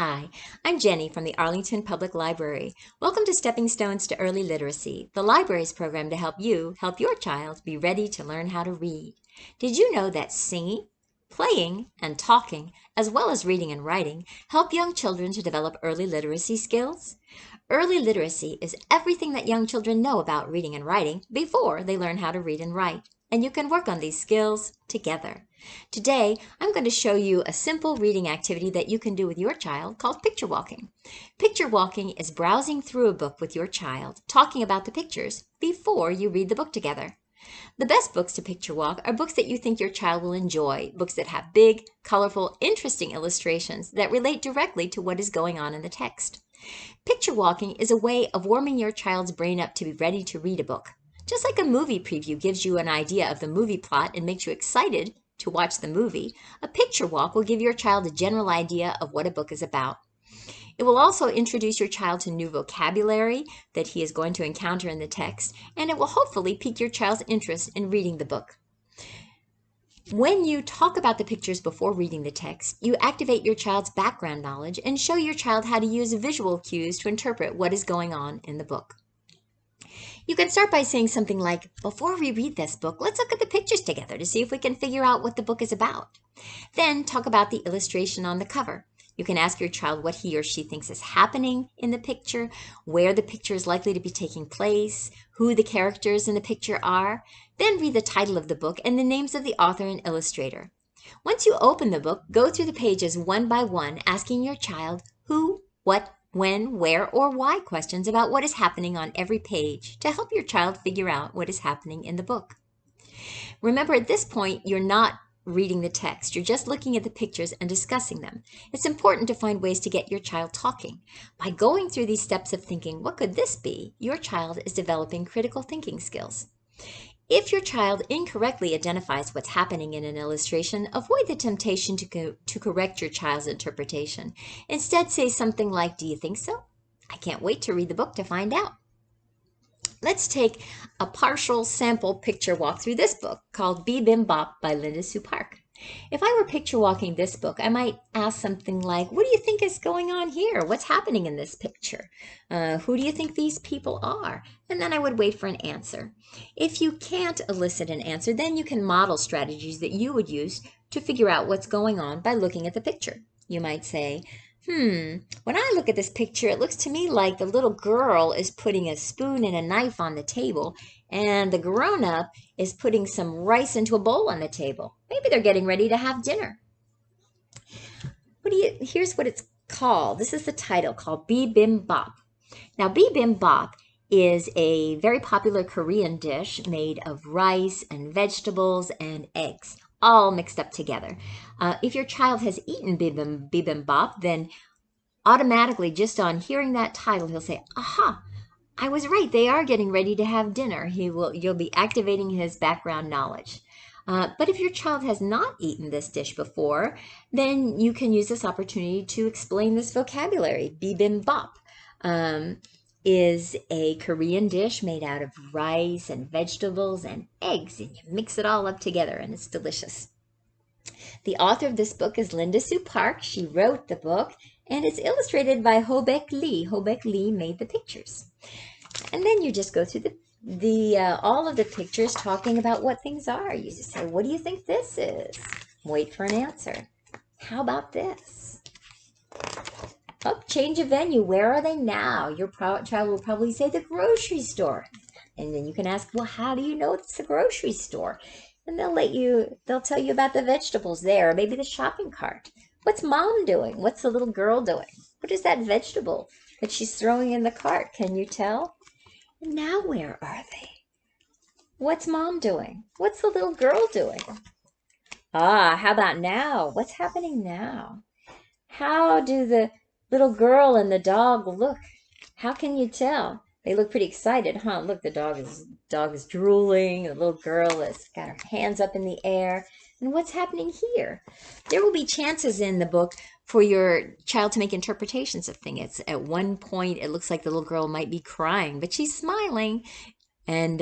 Hi, I'm Jenny from the Arlington Public Library. Welcome to Stepping Stones to Early Literacy, the library's program to help you help your child be ready to learn how to read. Did you know that singing, playing, and talking, as well as reading and writing, help young children to develop early literacy skills? Early literacy is everything that young children know about reading and writing before they learn how to read and write, and you can work on these skills together. Today, I'm going to show you a simple reading activity that you can do with your child called picture walking. Picture walking is browsing through a book with your child, talking about the pictures before you read the book together. The best books to picture walk are books that you think your child will enjoy, books that have big, colorful, interesting illustrations that relate directly to what is going on in the text. Picture walking is a way of warming your child's brain up to be ready to read a book. Just like a movie preview gives you an idea of the movie plot and makes you excited to watch the movie, a picture walk will give your child a general idea of what a book is about. It will also introduce your child to new vocabulary that he is going to encounter in the text, and it will hopefully pique your child's interest in reading the book. When you talk about the pictures before reading the text, you activate your child's background knowledge and show your child how to use visual cues to interpret what is going on in the book. You can start by saying something like, before we read this book, let's look at the pictures together to see if we can figure out what the book is about. Then talk about the illustration on the cover. You can ask your child what he or she thinks is happening in the picture, where the picture is likely to be taking place, who the characters in the picture are. Then read the title of the book and the names of the author and illustrator. Once you open the book, go through the pages one by one, asking your child who, what, when, where, or why questions about what is happening on every page to help your child figure out what is happening in the book. Remember, at this point, you're not reading the text. You're just looking at the pictures and discussing them. It's important to find ways to get your child talking. By going through these steps of thinking, what could this be? Your child is developing critical thinking skills. If your child incorrectly identifies what's happening in an illustration, avoid the temptation to correct your child's interpretation. Instead, say something like, do you think so? I can't wait to read the book to find out. Let's take a partial sample picture walk through this book called Bee Bim Bop by Linda Sue Park. If I were picture walking this book, I might ask something like, what do you think is going on here? What's happening in this picture? Who do you think these people are? And then I would wait for an answer. If you can't elicit an answer, then you can model strategies that you would use to figure out what's going on by looking at the picture. You might say, when I look at this picture, it looks to me like the little girl is putting a spoon and a knife on the table, and the grown-up is putting some rice into a bowl on the table. Maybe they're getting ready to have dinner. Here's what it's called. This is the title, called Bee Bim Bop. Now, Bee Bim Bop is a very popular Korean dish made of rice and vegetables and eggs, all mixed up together. If your child has eaten bibimbap, then automatically, just on hearing that title, he'll say, aha, I was right, they are getting ready to have dinner. You'll be activating his background knowledge. But if your child has not eaten this dish before, then you can use this opportunity to explain this vocabulary. Bibimbap is a Korean dish made out of rice and vegetables and eggs, and you mix it all up together, and it's delicious. The author of this book is Linda Sue Park. She wrote the book, and it's illustrated by Ho-Baek Lee. Ho-Baek Lee made the pictures. And then you just go through all of the pictures talking about what things are. You just say, what do you think this is? Wait for an answer. How about this? Oh, change of venue. Where are they now? Your child will probably say the grocery store. And then you can ask, well, how do you know it's the grocery store? And they'll tell you about the vegetables there, or maybe the shopping cart. What's mom doing? What's the little girl doing? What is that vegetable that she's throwing in the cart? Can you tell? And now where are they? What's mom doing? What's the little girl doing? How about now? What's happening now? How do the little girl and the dog look? How can you tell? They look pretty excited, huh? Look, the dog is drooling. The little girl has got her hands up in the air. And what's happening here? There will be chances in the book for your child to make interpretations of things. At one point, it looks like the little girl might be crying, but she's smiling. And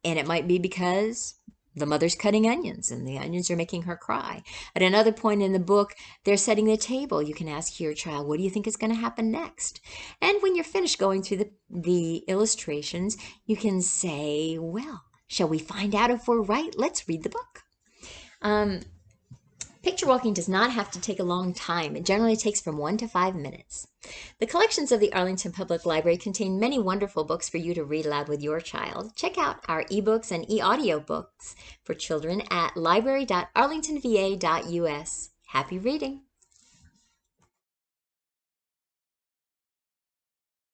it might be because the mother's cutting onions and the onions are making her cry. At another point in the book, they're setting the table. You can ask your child, what do you think is going to happen next? And when you're finished going through the illustrations, you can say, well, shall we find out if we're right? Let's read the book. Picture walking does not have to take a long time. It generally takes from 1 to 5 minutes. The collections of the Arlington Public Library contain many wonderful books for you to read aloud with your child. Check out our ebooks and e-audio books for children at library.arlingtonva.us. Happy reading!